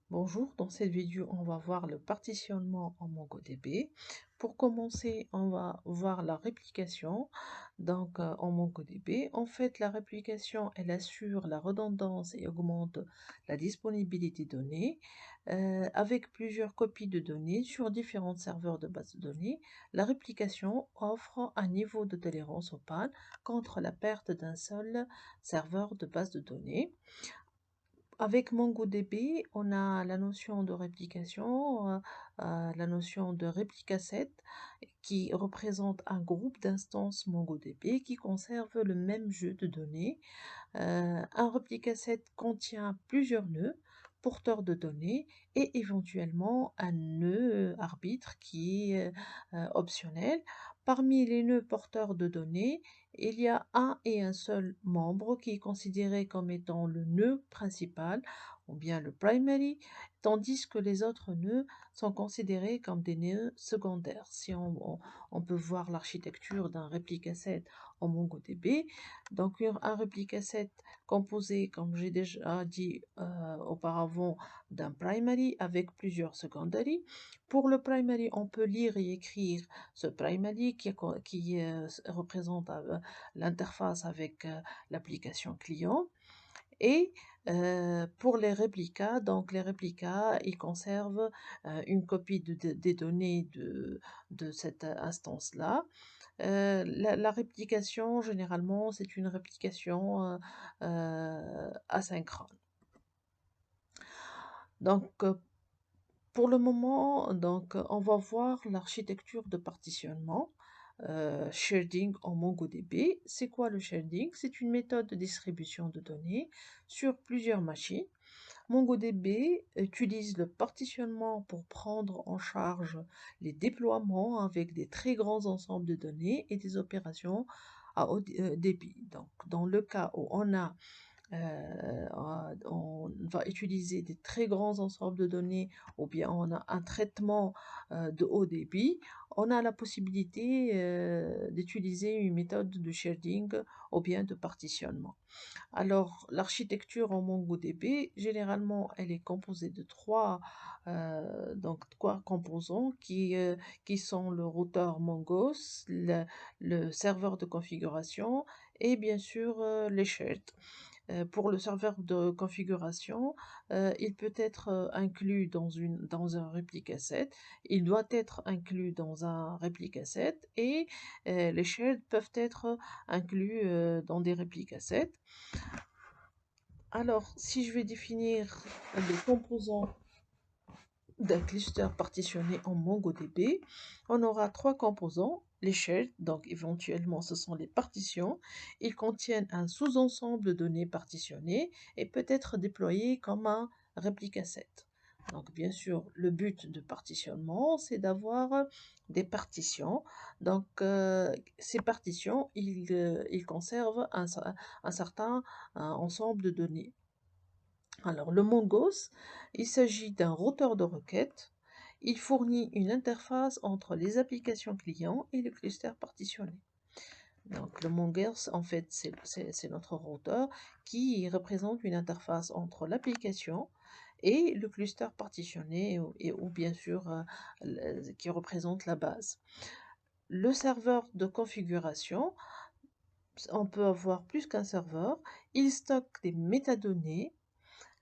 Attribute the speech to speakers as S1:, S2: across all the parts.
S1: Bonjour, dans cette vidéo, on va voir le partitionnement en MongoDB. Pour commencer, on va voir la réplication en MongoDB. En fait, la réplication, elle assure la redondance et augmente la disponibilité de données. Avec plusieurs copies de données sur différents serveurs de base de données, la réplication offre un niveau de tolérance aux pannes contre la perte d'un seul serveur de base de données. Avec MongoDB, on a la notion de réplication, la notion de réplica set qui représente un groupe d'instances MongoDB qui conserve le même jeu de données. Un réplica set contient plusieurs nœuds porteurs de données et éventuellement un nœud arbitre qui est optionnel. Parmi les nœuds porteurs de données, il y a un et un seul membre qui est considéré comme étant le nœud principal ou bien le primary, tandis que les autres nœuds sont considérés comme des nœuds secondaires. Si on peut voir l'architecture d'un réplica set en MongoDB, donc un réplica set composé, comme j'ai déjà dit auparavant, d'un primary avec plusieurs secondary. Pour le primary, on peut lire et écrire ce primary qui représente l'interface avec l'application client. Et pour les réplicas, donc les réplicas, ils conservent une copie des données de cette instance-là. La réplication, généralement, c'est une réplication asynchrone. Donc, pour le moment, on va voir l'architecture de partitionnement. Sharding en MongoDB. C'est quoi le sharding? C'est une méthode de distribution de données sur plusieurs machines. MongoDB utilise le partitionnement pour prendre en charge les déploiements avec des très grands ensembles de données et des opérations à haut débit. Donc, dans le cas où on va utiliser des très grands ensembles de données ou bien on a un traitement de haut débit, on a la possibilité d'utiliser une méthode de sharding ou bien de partitionnement. Alors, l'architecture en MongoDB, généralement, elle est composée de trois composants qui sont le routeur Mongoose, le serveur de configuration et bien sûr les shards. Pour le serveur de configuration, il peut être inclus dans un réplica set, il doit être inclus dans un réplica set et les shards peuvent être inclus dans des réplica sets. Alors, si je vais définir les composants d'un cluster partitionné en MongoDB, on aura trois composants. Les shards, donc éventuellement ce sont les partitions. Ils contiennent un sous-ensemble de données partitionnées et peut être déployé comme un réplica set. Donc bien sûr, le but de partitionnement, c'est d'avoir des partitions. Donc ces partitions, ils conservent un certain ensemble de données. Alors, le Mongoose, il s'agit d'un routeur de requêtes. Il fournit une interface entre les applications clients et le cluster partitionné. Donc, le Mongoose, en fait, c'est notre routeur qui représente une interface entre l'application et le cluster partitionné ou bien sûr qui représente la base. Le serveur de configuration, on peut avoir plus qu'un serveur. Il stocke des métadonnées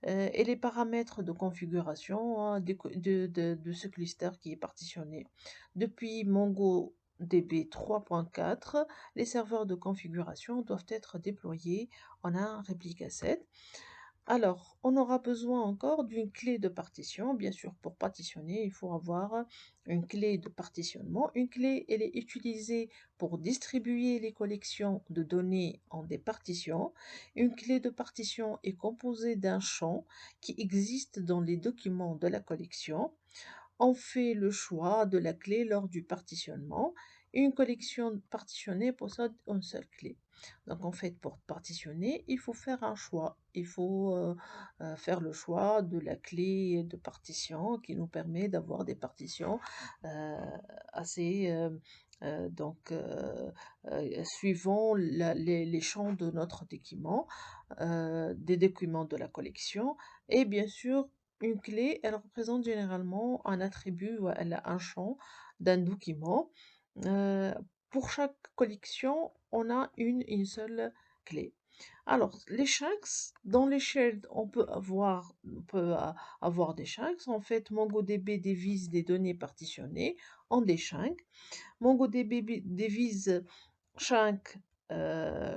S1: et les paramètres de configuration hein, de ce cluster qui est partitionné. Depuis MongoDB 3.4, les serveurs de configuration doivent être déployés en un réplica set. Alors, on aura besoin encore d'une clé de partition. Bien sûr, pour partitionner, il faut avoir une clé de partitionnement. Une clé, elle est utilisée pour distribuer les collections de données en des partitions. Une clé de partition est composée d'un champ qui existe dans les documents de la collection. On fait le choix de la clé lors du partitionnement. Une collection partitionnée possède une seule clé. Donc en fait, pour partitionner, il faut faire un choix. Il faut faire le choix de la clé de partition qui nous permet d'avoir des partitions euh, assez... suivant les champs de notre document, des documents de la collection, et bien sûr une clé, elle représente généralement un attribut ou elle a un champ d'un document. Euh, pour chaque collection, on a une seule clé. Alors, les chunks, dans les shared, on peut avoir des chunks. En fait, MongoDB divise des données partitionnées en des chunks. MongoDB divise chunk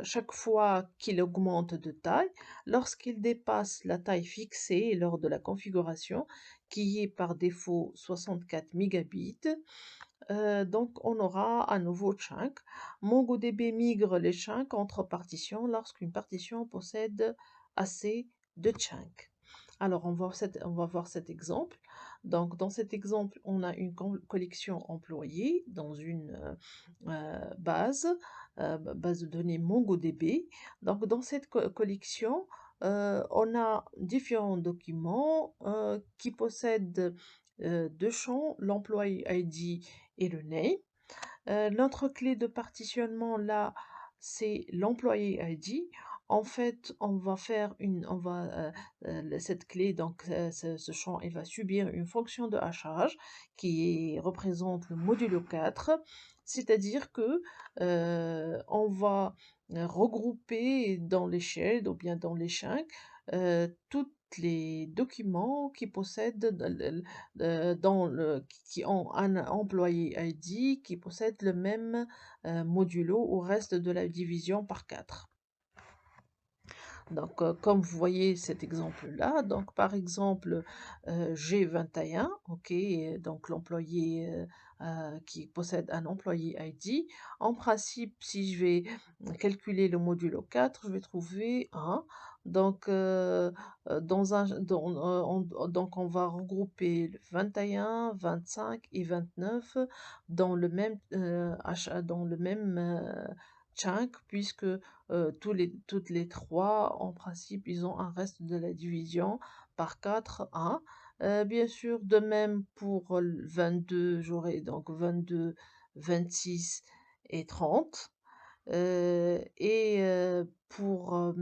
S1: chaque fois qu'il augmente de taille, lorsqu'il dépasse la taille fixée lors de la configuration, qui est par défaut 64 mégabits, donc on aura un nouveau chunk. MongoDB migre les chunks entre partitions lorsqu'une partition possède assez de chunks. Alors on va voir cet exemple. Donc dans cet exemple, on a une collection employée dans une base de données MongoDB. Donc dans cette collection, on a différents documents qui possèdent deux champs, l'employé ID et le name. Notre clé de partitionnement là, c'est l'employé ID. En fait, cette clé, donc ce champ, il va subir une fonction de hachage représente le modulo 4, c'est-à-dire que on va regrouper dans les shells ou bien dans les chunks tous les documents qui possèdent qui ont un employé ID qui possède le même modulo au reste de la division par 4. Donc, comme vous voyez cet exemple-là, donc par exemple G21, ok, donc l'employé qui possède un employé ID. En principe, si je vais calculer le modulo 4, je vais trouver 1. Donc, donc on va regrouper le 21, 25 et 29 dans le même, chunk, puisque toutes les trois, en principe, ils ont un reste de la division par 4, 1. Bien sûr, de même pour le 22, j'aurai donc 22, 26 et 30. Pour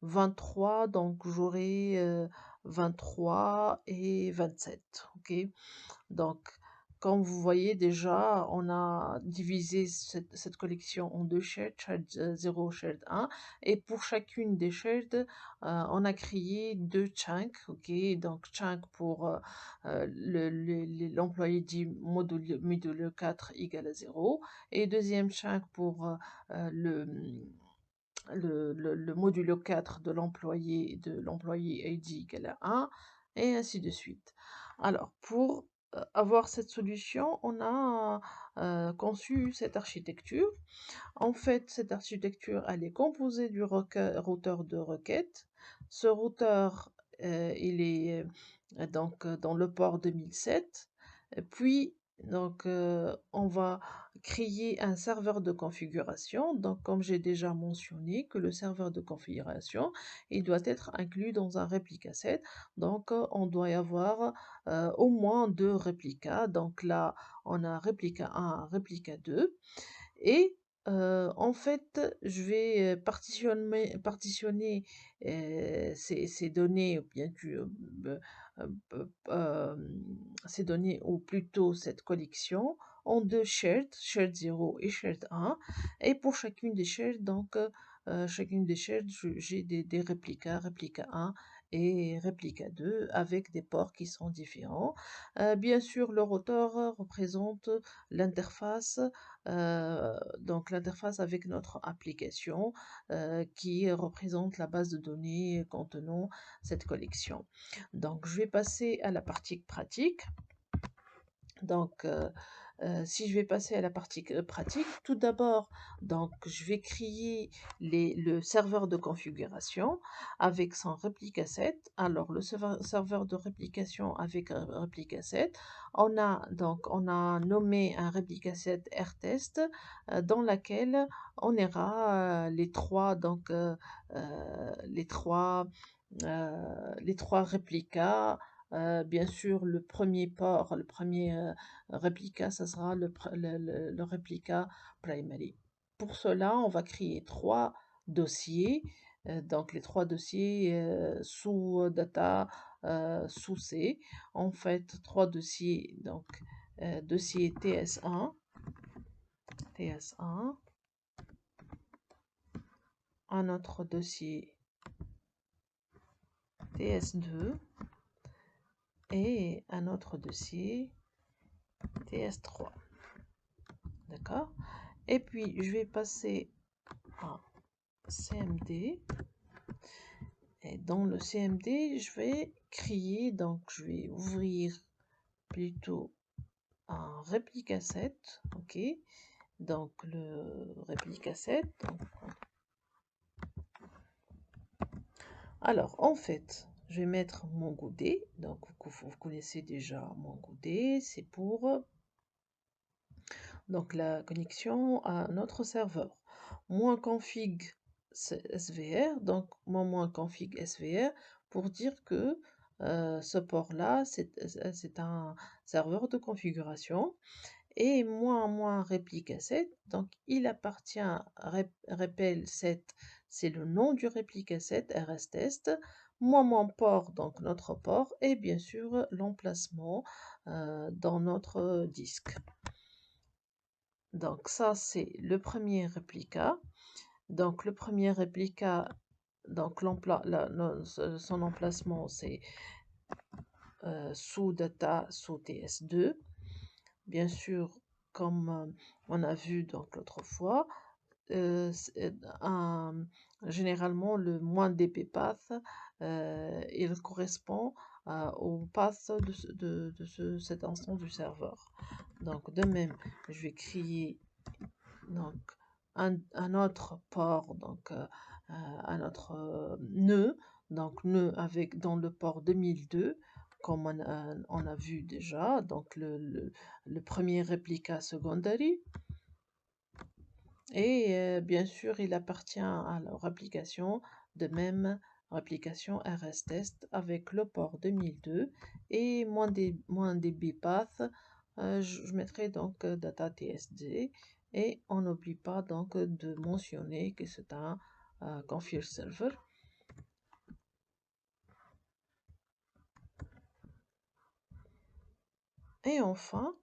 S1: 23, donc j'aurai 23 et 27. Ok, donc, comme vous voyez déjà, on a divisé cette collection en deux shared, shared 0, shared 1, et pour chacune des shared, on a créé deux chunks, ok, donc chunk pour l'employé dit module 4 égale à 0, et deuxième chunk pour le modulo 4 de l'employé ID égale à 1, et ainsi de suite. Alors, pour avoir cette solution, on a conçu cette architecture. En fait, cette architecture, elle est composée du routeur de requête. Ce routeur, il est donc dans le port 2007. Puis, donc, on va créer un serveur de configuration. Donc, comme j'ai déjà mentionné, que le serveur de configuration, il doit être inclus dans un réplica set. Donc, on doit y avoir au moins deux réplicas. Donc là, on a réplica 1, réplica 2. Et en fait, je vais partitionner ces données, ou bien ces données, ou plutôt cette collection, en deux shared, shared 0 et shared 1. Et pour chacune des shared, donc chacune des shared, j'ai des réplicas, réplica 1 et réplica 2, avec des ports qui sont différents. Bien sûr, le routeur représente l'interface, donc l'interface avec notre application qui représente la base de données contenant cette collection. Donc je vais passer à la partie pratique. Donc si je vais passer à la partie pratique, tout d'abord, donc je vais créer le serveur de configuration avec son réplica set. Alors le serveur de réplication avec réplica set, on a nommé un réplica set rtest dans laquelle on aura les trois réplicas. Bien sûr, le premier port, le premier réplica, ça sera le réplica primary. Pour cela, on va créer trois dossiers. Donc, les trois dossiers sous data sous C. En fait, 3 dossiers, donc dossier TS1, un autre dossier TS2 et un autre dossier TS3. D'accord? Et puis, je vais passer à CMD. Et dans le CMD, je vais créer, donc je vais ouvrir plutôt un réplicassette. Ok? Donc, le réplicassette. Alors, en fait, je vais mettre mon godet. Donc, vous connaissez déjà mon godet. C'est pour donc la connexion à notre serveur. Moins config SVR, donc moins config SVR pour dire que ce port-là, c'est un serveur de configuration. Et moins réplicassette, donc il appartient à REPL7, c'est le nom du réplicassette RSTest, moins port, donc notre port, et bien sûr l'emplacement dans notre disque. Donc ça c'est le premier réplica. Donc le premier réplica, donc son emplacement c'est sous data sous TS2. Bien sûr, comme on a vu donc l'autre fois, généralement le moins dp path, il correspond au path de cette instance du serveur. Donc de même, je vais créer donc un autre port, donc un autre nœud, donc nœud avec dans le port 2002 comme on a vu déjà, donc le premier réplica secondary. Et bien sûr, il appartient à leur application, de même application RSTest avec le port 2002 et moins db path. Je mettrai donc data TSD et on n'oublie pas donc de mentionner que c'est un config server. Et enfin,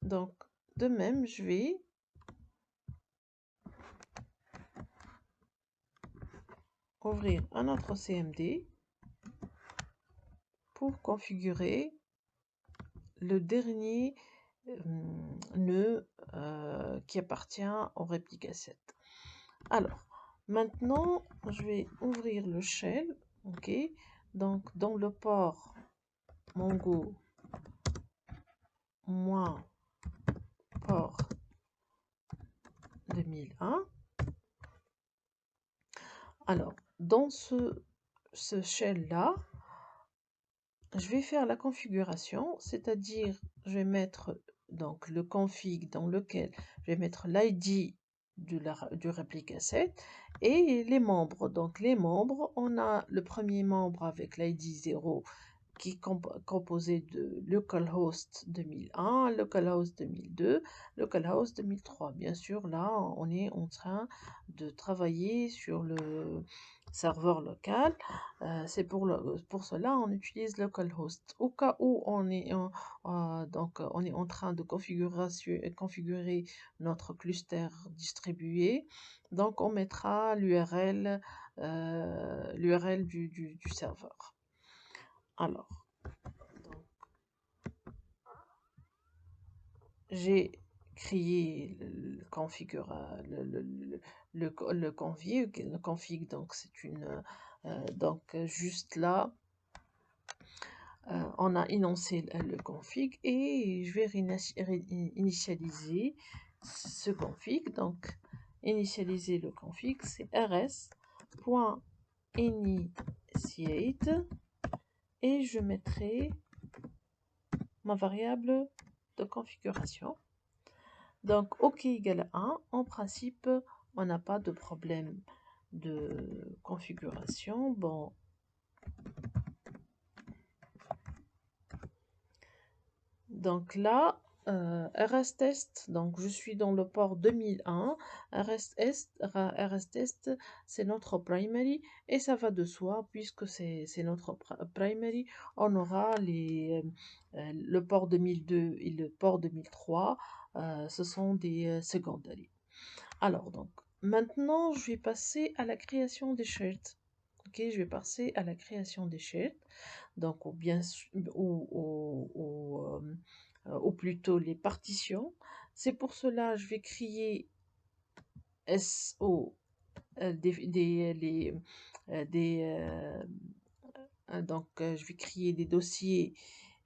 S1: donc de même, je vais ouvrir un autre CMD pour configurer le dernier nœud qui appartient au réplicassette. Alors, maintenant, je vais ouvrir le shell. Ok, donc dans le port Mongo moins port 2001. Alors, dans ce shell là, je vais faire la configuration, c'est-à-dire je vais mettre donc le config dans lequel je vais mettre l'ID du réplicassette et les membres. Donc les membres, on a le premier membre avec l'ID 0 qui est composé de localhost 2001, localhost 2002, localhost 2003. Bien sûr, là, on est en train de travailler sur le serveur local. C'est pour cela on utilise localhost. Au cas où on est en train de configurer notre cluster distribué, donc on mettra l'URL du serveur. Alors, j'ai créé le config, donc c'est une donc juste là on a énoncé le config et je vais initialiser ce config. Donc initialiser le config, c'est rs.initiate et je mettrai ma variable de configuration. Donc OK égale 1, en principe on n'a pas de problème de configuration. Bon, donc là RS test, donc je suis dans le port 2001. RS test, c'est notre primary et ça va de soi puisque c'est notre primary. On aura le port 2002 et le port 2003, ce sont des secondary. Alors donc, maintenant je vais passer à la création des shirts. Ok, je vais passer à la création des shirts. Donc, ou plutôt les partitions. C'est pour cela je vais créer SO, je vais créer des dossiers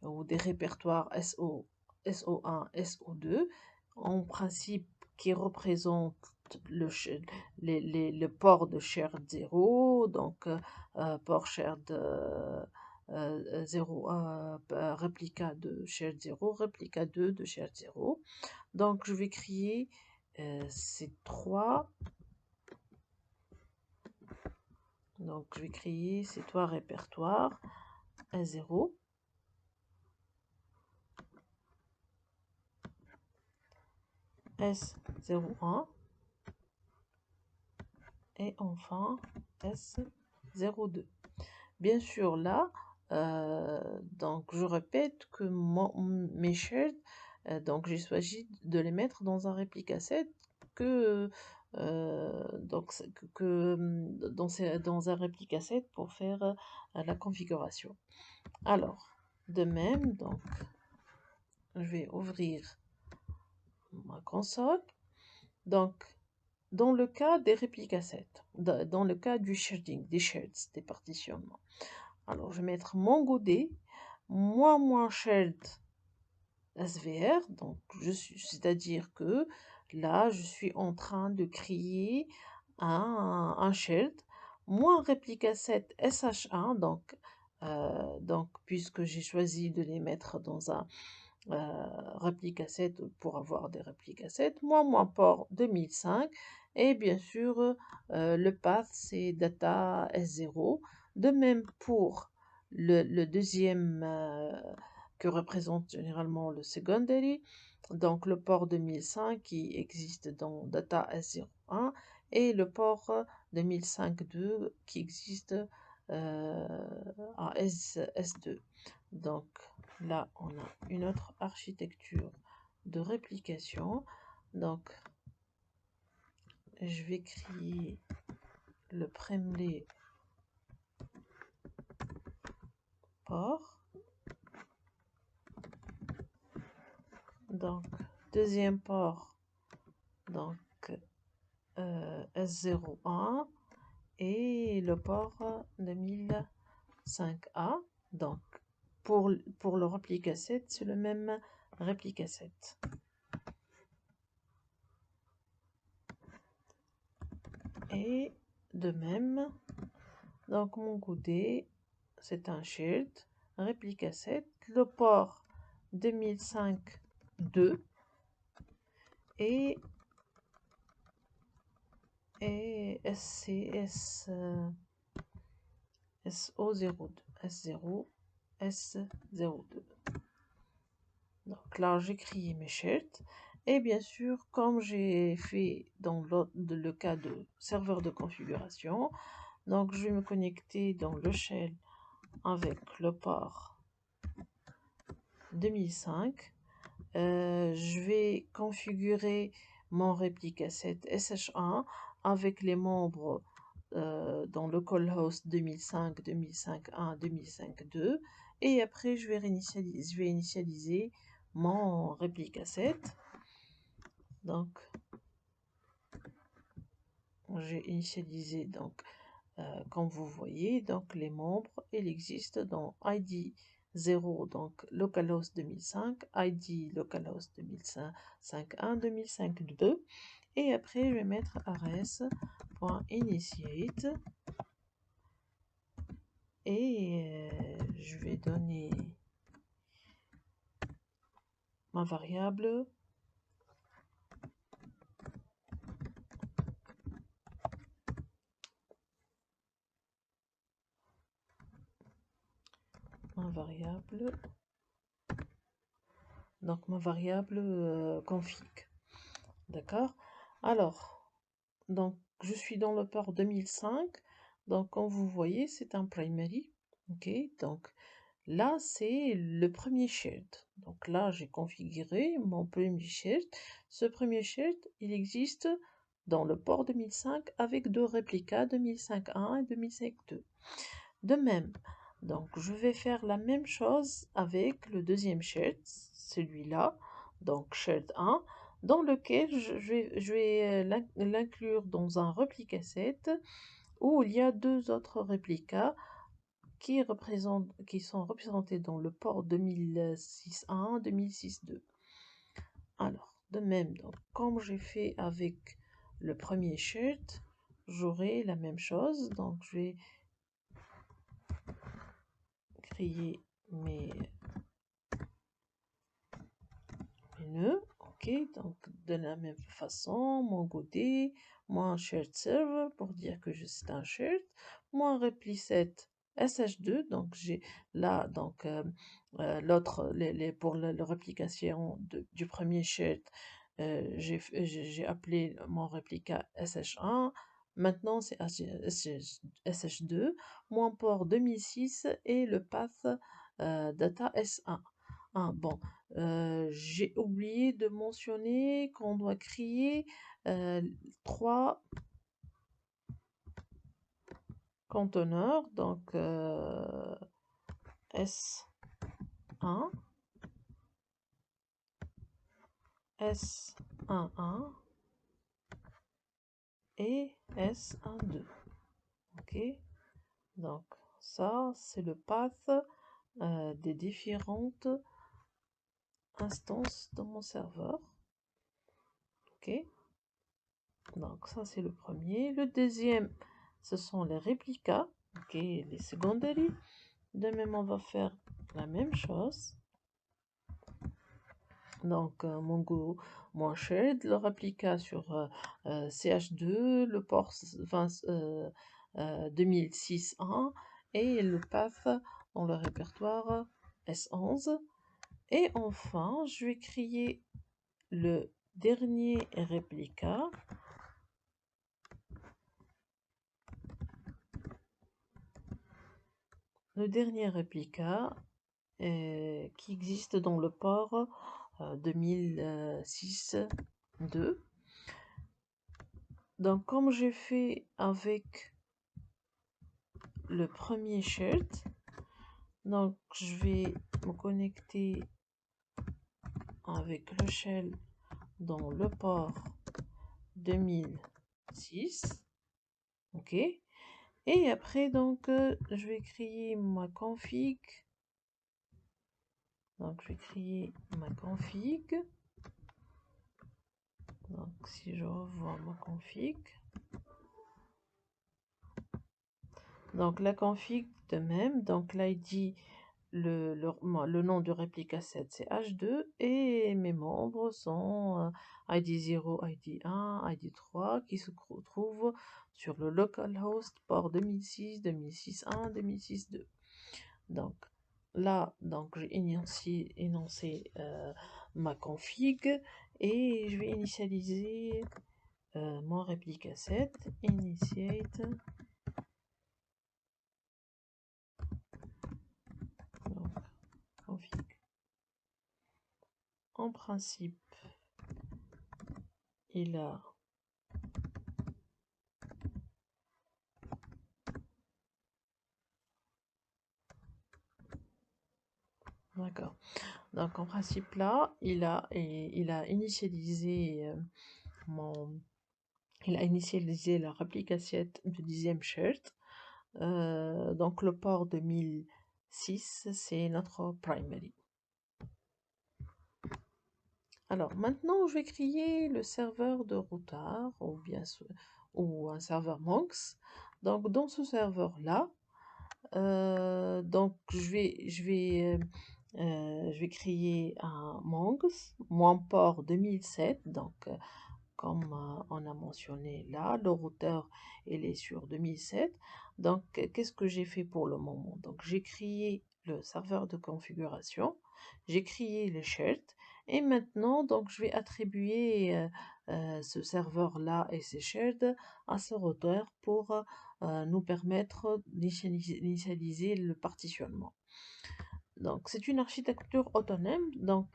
S1: ou des répertoires SO1, SO2, en principe qui représentent le port de shared 0, donc port shared 0, réplica de shared 0, réplica 2 de shared 0. Donc je vais créer ces trois. Donc je vais créer ces trois répertoires S0, S01 et enfin S02. Bien sûr là, donc je répète que mes shared, donc j'ai choisi de les mettre dans un réplica set que dans un réplica set pour faire la configuration. Alors, de même, donc je vais ouvrir ma console. Donc, dans le cas des réplica sets, dans le cas du sharding, des shards, des partitionnements, alors je vais mettre MongoD moins shared SVR, donc c'est-à-dire que là je suis en train de créer un shared moins réplica set SH1, donc puisque j'ai choisi de les mettre dans un réplica set pour avoir des réplica set, moins port 2005, et bien sûr le path c'est data S0. De même pour le deuxième que représente généralement le secondary, donc le port 2005 qui existe dans data S01 et le port 2005.2 qui existe à S2. Donc là, on a une autre architecture de réplication. Donc, je vais créer le premier port. Donc, deuxième port, donc S01 et le port 2005A. Donc, pour le réplica set, c'est le même réplica set. Et de même, donc mon côté, c'est un shared réplica set, le port 2005.2 et SCS SO02, S0, S02. Donc là, j'ai créé mes shared. Et bien sûr, comme j'ai fait dans le cas de serveur de configuration, donc je vais me connecter dans le shell avec le port 2005. Je vais configurer mon réplica set SH1 avec les membres dans le localhost 2005, 2005.1, 2005.2 et après je vais initialiser mon réplica set. Donc j'ai initialisé, donc comme vous voyez, donc les membres, il existe dans ID 0, donc localhost 2005, ID localhost 2005.1, 2005.2, et après je vais mettre rs.initiate et je vais donner ma variable donc ma variable config. D'accord? Alors, donc je suis dans le port 2005. Donc comme vous voyez, c'est un primary. Ok, donc là c'est le premier shared. Donc là j'ai configuré mon premier shared. Ce premier shared, il existe dans le port 2005 avec deux réplicas 2005.1 et 2005.2. De même, donc je vais faire la même chose avec le deuxième shared, celui-là, donc shared 1, dans lequel je vais l'inclure dans un replica set où il y a deux autres réplicas qui sont représentés dans le port 2006.1, 2006.2. Alors, de même, donc, comme j'ai fait avec le premier shared, j'aurai la même chose. Donc, je vais créer mes nœuds. Ok, donc de la même façon, mon GoD, moi shared server pour dire que c'est un shared, moi replicet sh2, donc j'ai là donc l'autre pour la réplication du premier shared, j'ai appelé mon réplica sh1. Maintenant c'est sh2, mon port 2006 et le path data s1. Ah, bon, j'ai oublié de mentionner qu'on doit créer 3 conteneurs, donc S1, S11 et S12. Ok, donc ça c'est le path des différentes instances de mon serveur. Ok, donc ça c'est le premier. Le deuxième, ce sont les réplicas, ok, les secondary. De même, on va faire la même chose. Donc, mon shared le réplica sur CH2, le port 2006.1 et le path dans le répertoire S11. Et enfin, je vais créer le dernier réplica. Le dernier réplica qui existe dans le port 2006.2. Donc comme j'ai fait avec le premier shared, donc je vais me connecter avec le shell dans le port 2006. Ok, et après donc je vais créer ma config. Donc je vais créer ma config. Donc si je revois ma config, donc la config de même, donc l'id, le nom du réplica set c'est h2 et mes membres sont id0, id1, id3 qui se trouvent sur le localhost port 2006, 2006.1, 2006.2. Donc là, donc j'ai énoncé ma config et je vais initialiser mon réplica set, initiate, donc, config. En principe, il a d'accord. Donc en principe là, il a initialisé la réplica set du 10e shared. Donc le port 2006, c'est notre primary. Alors maintenant, je vais créer le serveur de routard ou un serveur Monks. Donc dans ce serveur-là, donc je vais créer un Monks, mon port 2007. Donc comme on a mentionné là, le routeur il est sur 2007. Donc qu'est-ce que j'ai fait pour le moment? Donc j'ai créé le serveur de configuration, j'ai créé les shared et maintenant donc je vais attribuer ce serveur-là et ces shared à ce routeur pour nous permettre d'initialiser le partitionnement. Donc, c'est une architecture autonome. Donc,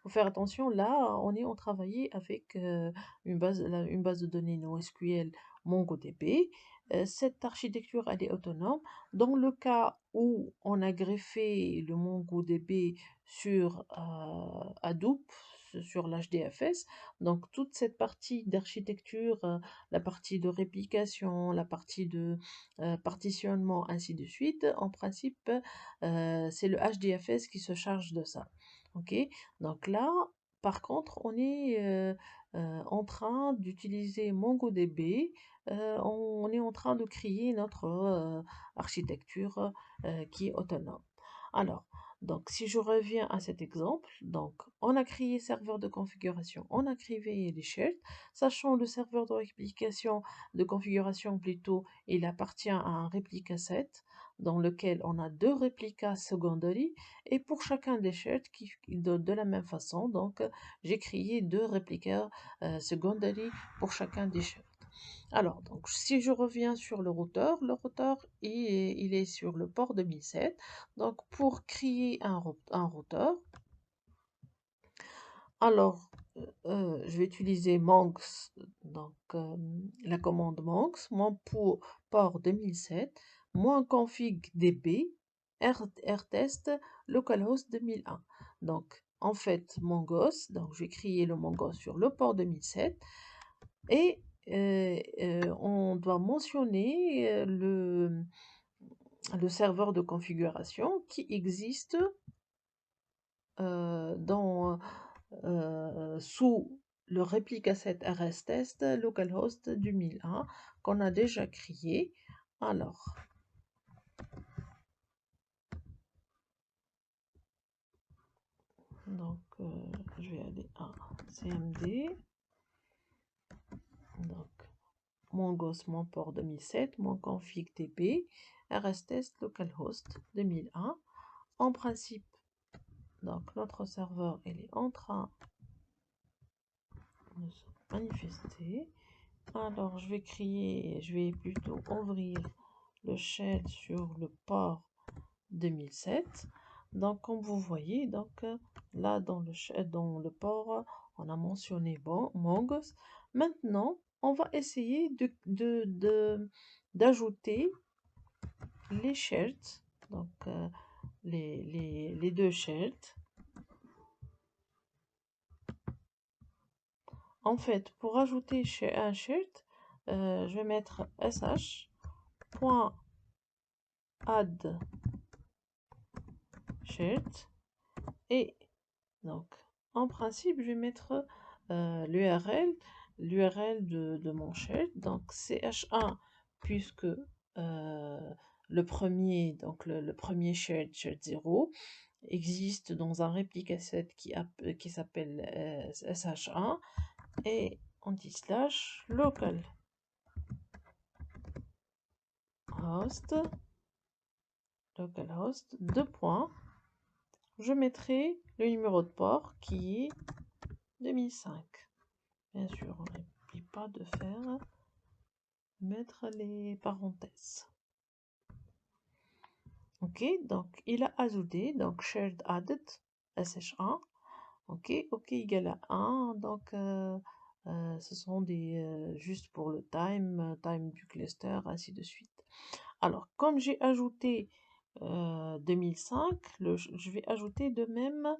S1: faut faire attention. Là, on travaillé avec une base de données NoSQL MongoDB. Cette architecture, elle est autonome. Dans le cas où on a greffé le MongoDB sur Hadoop, sur l'HDFS, donc toute cette partie d'architecture, la partie de réplication, la partie de partitionnement, ainsi de suite, en principe, c'est le HDFS qui se charge de ça. Ok, donc là, par contre, on est en train d'utiliser MongoDB. On est en train de créer notre architecture qui est autonome. Alors, donc si je reviens à cet exemple, donc on a créé serveur de configuration, on a créé les shared, sachant le serveur de réplication, de configuration plutôt, il appartient à un réplica set dans lequel on a deux réplicas secondary et pour chacun des shared de la même façon, donc j'ai créé deux réplicas secondary pour chacun des shared. Alors, donc, si je reviens sur le routeur il est sur le port 2007. Donc, pour créer un routeur, alors, je vais utiliser mongoose, donc la commande mongoose, pour port 2007, -config db, rtest, localhost 2001. Donc, en fait, mongoose, donc je vais créer le mongoose sur le port 2007 et on doit mentionner le serveur de configuration qui existe sous le réplica set rstest localhost 2001 qu'on a déjà créé. Alors, donc je vais aller à cmd, donc mongoose mon port 2007, mon config db, rstest localhost 2001. En principe, donc notre serveur il est en train de se manifester. Alors je vais plutôt ouvrir le shell sur le port 2007. Donc comme vous voyez, donc là dans le port, on a mentionné mongoose. Maintenant, on va essayer d'ajouter les shells, donc les deux shells. En fait, pour ajouter un shell, je vais mettre sh.add shell et donc en principe je vais mettre l'URL de mon shell, donc ch1 puisque le premier, donc le premier shell 0 existe dans un réplica set qui s'appelle sh1 et on dit slash localhost deux points, je mettrai le numéro de port qui est 2005. Bien sûr, on n'oublie pas de mettre les parenthèses. Ok, donc il a ajouté, donc shared added sh1. Ok, ok égale à 1, donc ce sont des juste pour le time du cluster, ainsi de suite. Alors, comme j'ai ajouté 2005, je vais ajouter de même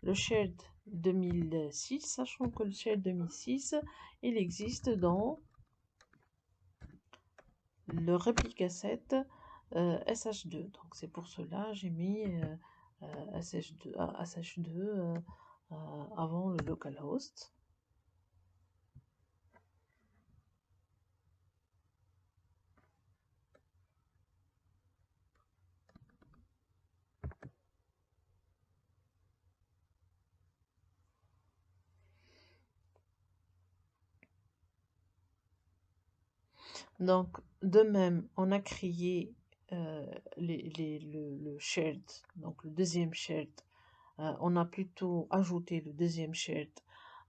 S1: le shared 2006, sachant que le shared 2006, il existe dans le réplica set sh2. Donc c'est pour cela j'ai mis sh2 avant le localhost. Donc, de même, on a créé le shared, donc le deuxième shared, on a plutôt ajouté le deuxième shared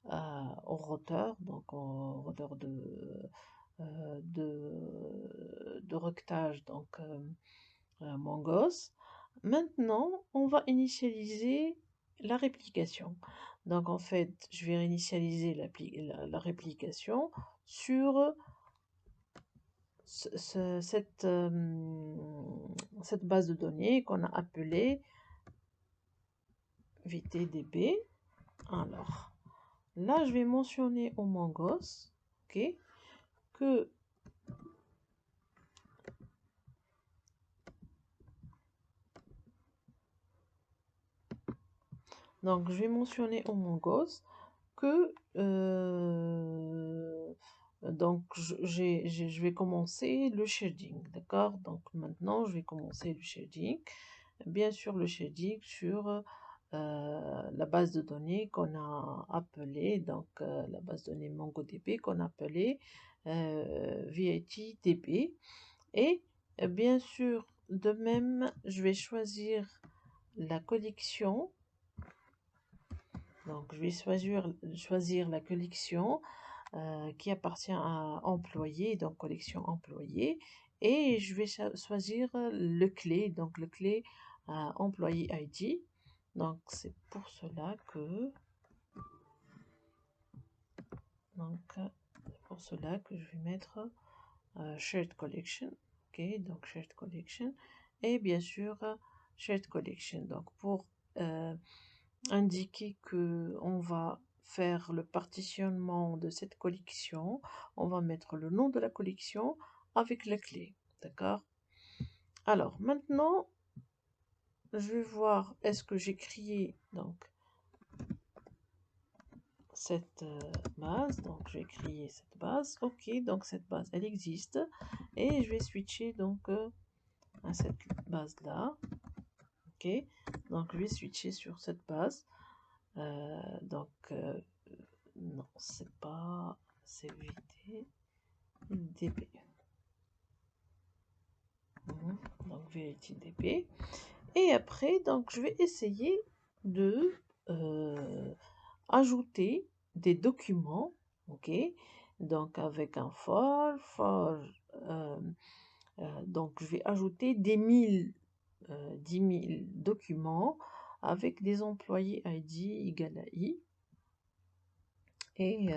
S1: au routeur, donc au routeur de rectage, donc Mongoose. Maintenant, on va initialiser la réplication. Donc en fait, je vais initialiser la réplication sur cette base de données qu'on a appelée VTDB. Alors, là, je vais mentionner au Mongoose, ok, que donc je vais mentionner au Mongoose que donc je vais commencer le shading, d'accord? Donc maintenant je vais commencer le shading, bien sûr le shading sur la base de données qu'on a appelée, donc la base de données MongoDB qu'on a appelée VIT-DB. Et bien sûr, de même, je vais choisir la collection. Donc, je vais choisir la collection qui appartient à employé, donc collection employé. Et je vais choisir le clé, donc le clé employé ID. Donc, c'est pour cela que... je vais mettre shared collection. Ok, donc shared collection. Et bien sûr, shared collection. Donc, pour indiquer que on va faire le partitionnement de cette collection, on va mettre le nom de la collection avec la clé, d'accord? Alors maintenant, je vais voir est-ce que j'ai créé donc cette base, donc je vais créer cette base, ok, donc cette base elle existe et je vais switcher donc à cette base là, ok, donc je vais switcher sur cette base. Donc non, c'est pas CVT DB. Donc VLT DB. Et après, donc je vais essayer de ajouter des documents, ok, donc avec un for, donc je vais ajouter des 10 000 documents avec des employés ID égale à I et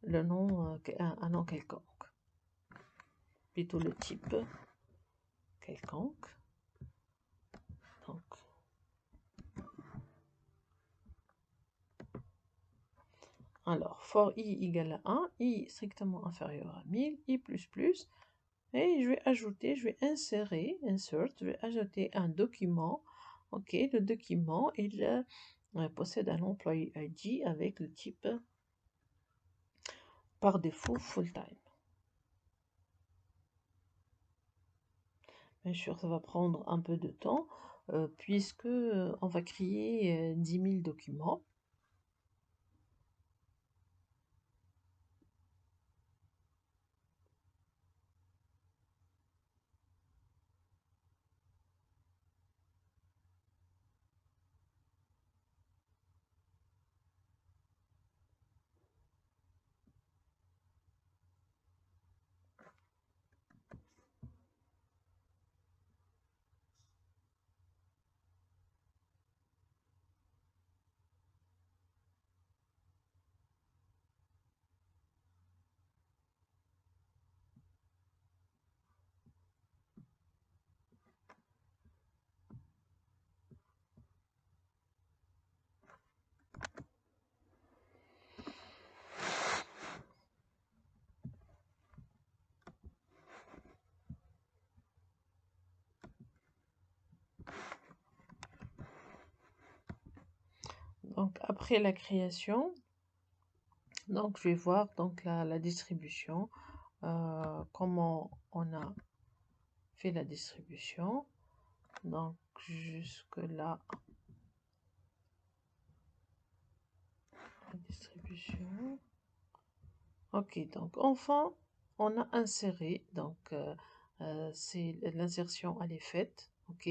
S1: le nom, un nom quelconque, plutôt le type quelconque. Donc, alors, for i égale à 1, i strictement inférieur à 1000, i++, et je vais ajouter, je vais insérer, insert, je vais ajouter un document, ok, le document, il possède un employé ID avec le type par défaut full-time. Bien sûr, ça va prendre un peu de temps, puisque on va créer 10 000 documents. Donc après la création, donc je vais voir donc la distribution, comment on a fait la distribution. Donc jusque là, la distribution. Ok, donc enfin on a inséré donc c'est l'insertion, elle est faite. OK.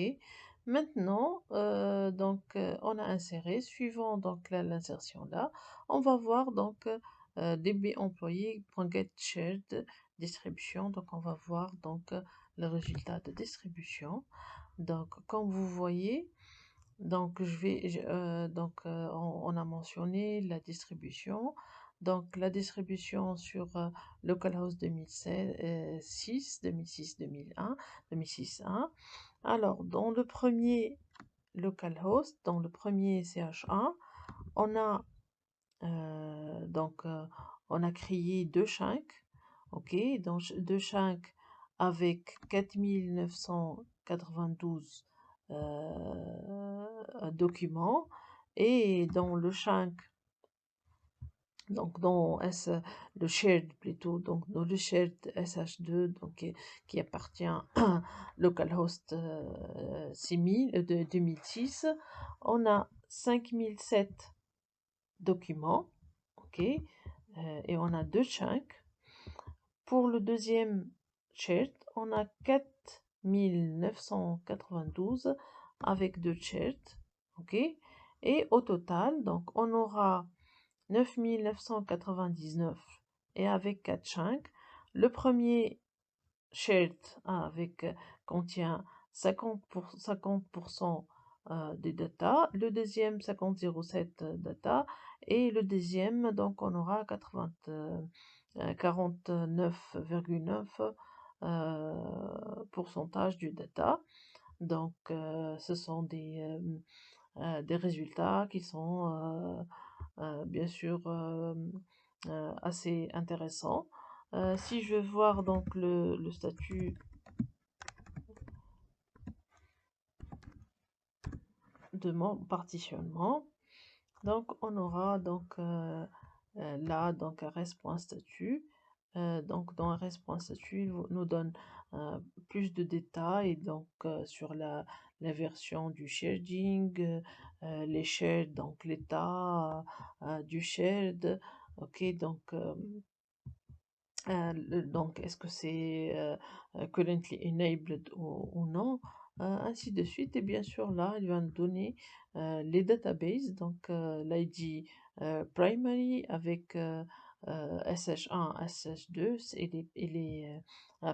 S1: Maintenant, on a inséré, suivant donc l'insertion là, on va voir donc db employé.get shared distribution. Donc on va voir donc le résultat de distribution. Donc comme vous voyez, donc on a mentionné la distribution. Donc la distribution sur localhost 2006, 2006, 2001, 2006.1. Alors dans le premier localhost, dans le premier CH1, on a on a créé deux chunks. OK, donc deux chunks avec 4992 documents, et dans le chunk, donc le shared plutôt, donc dans le shared SH2, donc qui appartient à localhost 6000 de 2006, on a 5007 documents. OK, et on a deux chunks. Pour le deuxième shared, on a 4992 avec deux shared. OK, et au total, donc on aura 9999 et avec 4 chunks. Le premier shared contient 50% des data, le deuxième 50,07 data, et le deuxième, donc on aura 49,9 pourcentage du data. Donc ce sont des résultats qui sont bien sûr assez intéressants. Si je veux voir donc le statut de mon partitionnement, donc on aura donc là donc rs.statut. Donc dans rs.statut, il nous donne plus de détails donc sur la version du sharding, les shards, donc l'état du shard. OK, donc est-ce que c'est currently enabled ou non, ainsi de suite. Et bien sûr là il va nous donner les databases, donc l'id primary avec sh1, sh2, et les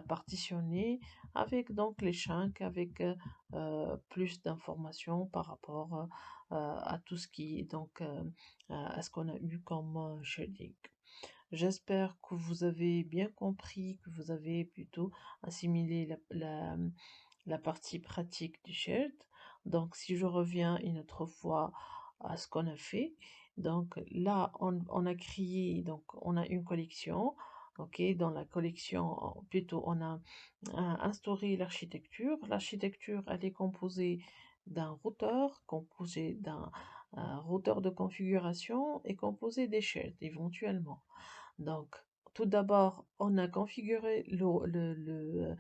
S1: partitionner avec donc les chunks, avec plus d'informations par rapport à tout ce qui est donc à ce qu'on a eu comme shading. J'espère que vous avez bien compris, que vous avez plutôt assimilé la partie pratique du shared. Donc si je reviens une autre fois à ce qu'on a fait, donc là on a créé, donc on a une collection. OK, dans la collection, plutôt on a instauré l'architecture. L'architecture, elle est composée d'un routeur, composé d'un routeur de configuration, et composé des shared éventuellement. Donc, tout d'abord, on a configuré le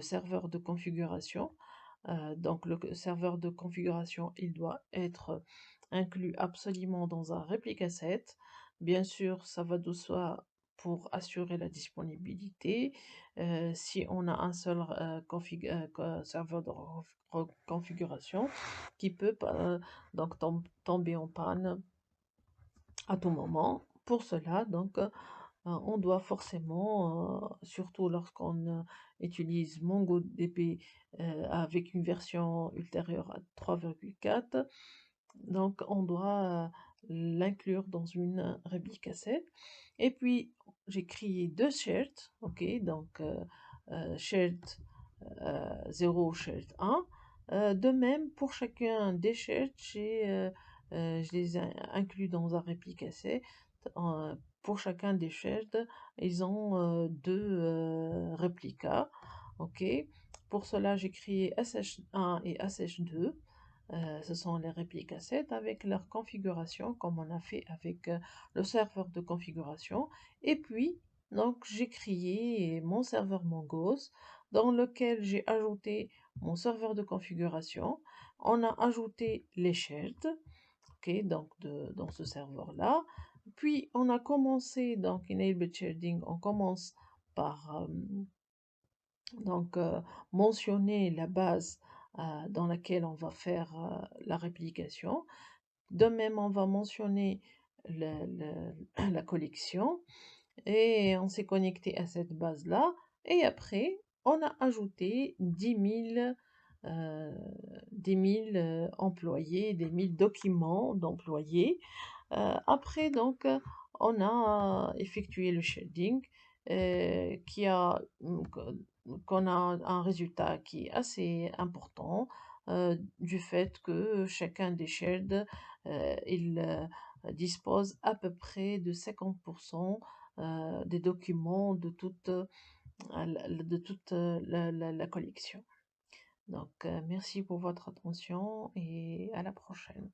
S1: serveur de configuration. Donc, le serveur de configuration, il doit être inclus absolument dans un réplica set. Bien sûr, ça va de soi pour assurer la disponibilité. Si on a un seul serveur de configuration qui peut donc tomber en panne à tout moment. Pour cela, donc, on doit forcément, surtout lorsqu'on utilise MongoDB avec une version ultérieure à 3,4, donc on doit l'inclure dans une réplica set. Et puis j'ai créé deux shared, OK, donc shared 0, shared 1. De même, pour chacun des shared, je les ai inclus dans un réplica set. Pour chacun des shared, ils ont deux réplicas. OK. Pour cela, j'ai créé sh1 et sh2. Ce sont les réplica set avec leur configuration, comme on a fait avec le serveur de configuration. Et puis, donc, j'ai créé mon serveur Mongoose, dans lequel j'ai ajouté mon serveur de configuration. On a ajouté les shared, OK, donc dans ce serveur-là. Puis, on a commencé, donc, Enable Sharding, on commence par Donc, mentionner la base dans laquelle on va faire la réplication. De même, on va mentionner la collection et on s'est connecté à cette base-là. Et après, on a ajouté 10 000 employés, des 1000 documents d'employés. Après, donc, on a effectué le shading qui a, qu'on a un résultat qui est assez important du fait que chacun des shades, il dispose à peu près de 50% des documents de toute la collection. Donc, merci pour votre attention et à la prochaine.